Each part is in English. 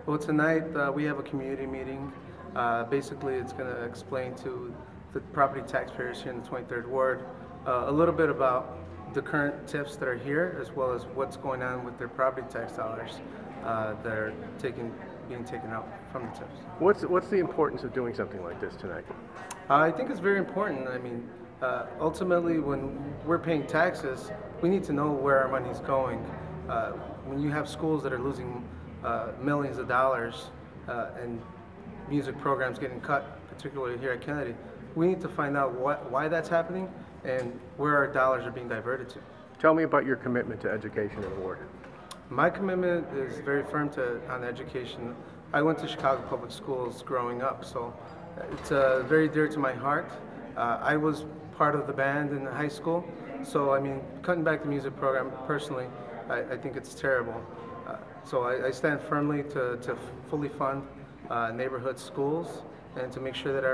Well, tonight we have a community meeting. Basically, it's going to explain to the property taxpayers here in the 23rd Ward a little bit about the current TIFs that are here, as well as what's going on with their property tax dollars that are being taken out from the TIFs. What's the importance of doing something like this tonight? I think it's very important. I mean, ultimately, when we're paying taxes, we need to know where our money's going. When you have schools that are losing millions of dollars and music programs getting cut, particularly here at Kennedy, we need to find out why that's happening and where our dollars are being diverted to. Tell me about your commitment to education in the ward. My commitment is very firm on education. I went to Chicago Public Schools growing up, so it's very dear to my heart. I was part of the band in high school, so I mean, cutting back the music program, personally, I think it's terrible. So I stand firmly to fully fund neighborhood schools and to make sure that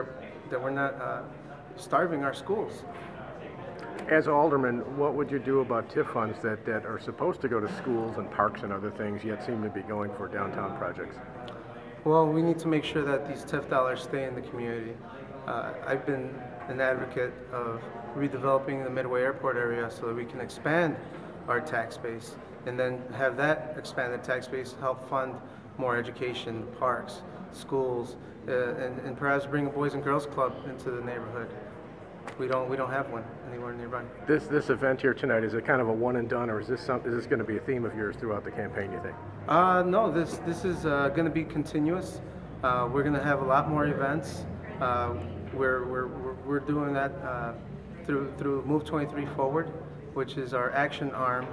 we're not starving our schools. As alderman, what would you do about TIF funds that are supposed to go to schools and parks and other things, yet seem to be going for downtown projects? Well, we need to make sure that these TIF dollars stay in the community. I've been an advocate of redeveloping the Midway Airport area so that we can expand our tax base and then have that expanded tax base help fund more education, parks, schools, and perhaps bring a Boys and Girls Club into the neighborhood. We don't have one anywhere nearby. This event here tonight, is it kind of a one and done, or is this going to be a theme of yours throughout the campaign, you think? No, this is going to be continuous. We're going to have a lot more events. We're doing that through Move 23 Forward, which is our action arm,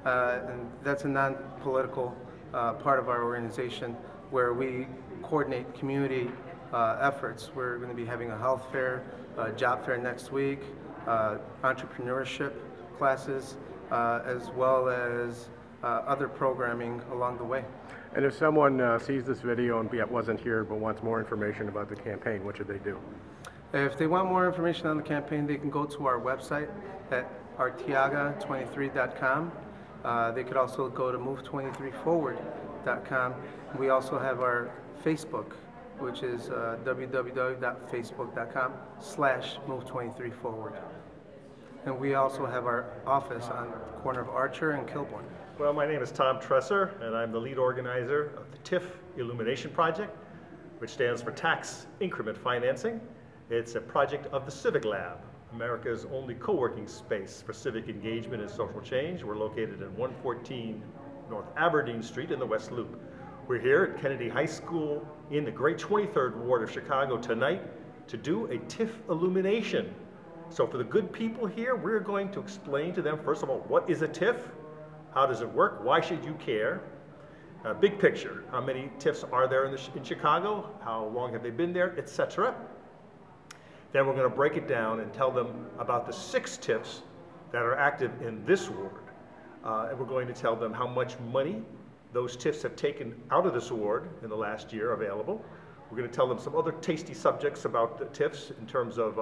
and that's a non-political part of our organization where we coordinate community efforts. We're going to be having a health fair, job fair next week, entrepreneurship classes, as well as other programming along the way. And if someone sees this video and wasn't here but wants more information about the campaign, what should they do? If they want more information on the campaign, they can go to our website at artiaga23.com. They could also go to move23forward.com. We also have our Facebook, which is www.facebook.com/move23forward. And we also have our office on the corner of Archer and Kilbourne. Well, my name is Tom Tresser, and I'm the lead organizer of the TIF Illumination project, which stands for Tax Increment Financing. It's a project of the Civic Lab, America's only co-working space for civic engagement and social change. We're located in 114 North Aberdeen Street in the West Loop. We're here at Kennedy High School in the great 23rd Ward of Chicago tonight to do a TIF Illumination. So for the good people here, we're going to explain to them, first of all, what is a TIF? How does it work? Why should you care? Big picture, how many TIFs are there in Chicago? How long have they been there, etc. Then we're going to break it down and tell them about the 6 TIFs that are active in this ward. And we're going to tell them how much money those TIFs have taken out of this ward in the last year available. We're going to tell them some other tasty subjects about the TIFs in terms of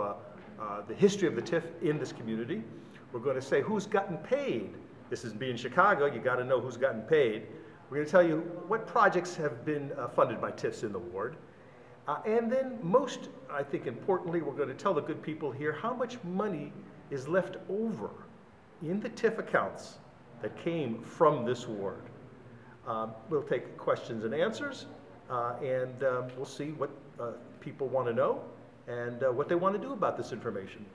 the history of the TIF in this community. We're going to say who's gotten paid. This is being Chicago, you got to know who's gotten paid. We're going to tell you what projects have been funded by TIFs in the ward. And then most, I think importantly, we're going to tell the good people here how much money is left over in the TIF accounts that came from this ward. We'll take questions and answers, and we'll see what people want to know and what they want to do about this information.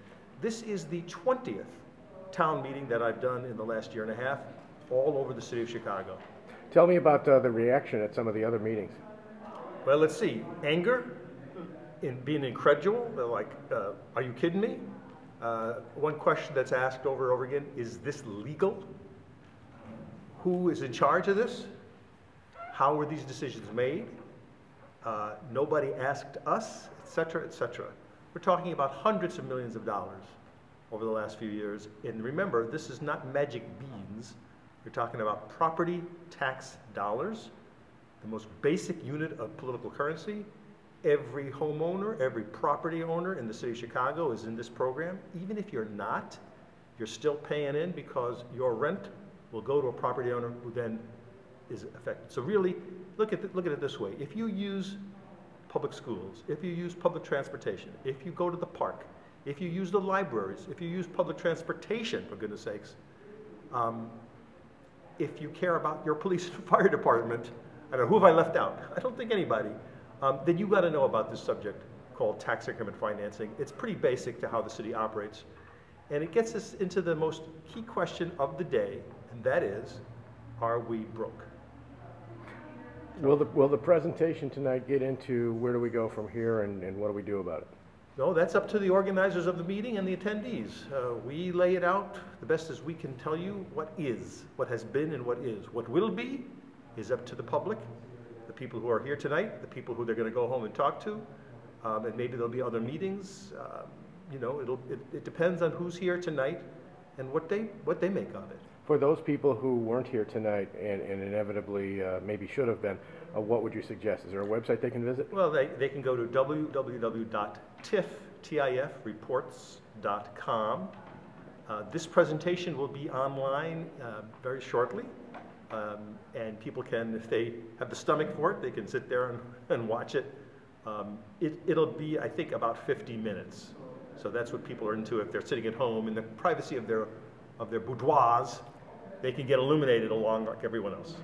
This is the 20th town meeting that I've done in the last year and a half, all over the city of Chicago. Tell me about the reaction at some of the other meetings. Well, let's see. Anger, in being incredulous, like, are you kidding me? One question that's asked over and over again, is this legal? Who is in charge of this? How were these decisions made? Nobody asked us, etc., etc. We're talking about hundreds of millions of dollars over the last few years. And remember, this is not magic beans. We're talking about property tax dollars, the most basic unit of political currency. Every homeowner, every property owner in the city of Chicago is in this program. Even if you're not, you're still paying in because your rent will go to a property owner who then is affected. So really, look at it this way. If you use public schools, if you use public transportation, if you go to the park, if you use the libraries, if you use public transportation, for goodness sakes, if you care about your police and fire department, I don't know, who have I left out? I don't think anybody. Then you've got to know about this subject called tax increment financing. It's pretty basic to how the city operates. And it gets us into the most key question of the day, and that is, are we broke? Will the presentation tonight get into where do we go from here and what do we do about it? No, that's up to the organizers of the meeting and the attendees. We lay it out the best as we can tell you what is, what has been and what is. What will be is up to the public, the people who are here tonight, the people who they're going to go home and talk to, and maybe there'll be other meetings. You know, it depends on who's here tonight and what they make of it. For those people who weren't here tonight and inevitably maybe should have been, what would you suggest? Is there a website they can visit? Well, they can go to www.tifreports.com. This presentation will be online very shortly, and people can, if they have the stomach for it, they can sit there and watch it. It'll be, I think, about 50 minutes. So that's what people are into if they're sitting at home in the privacy of their boudoirs. They can get illuminated along like everyone else.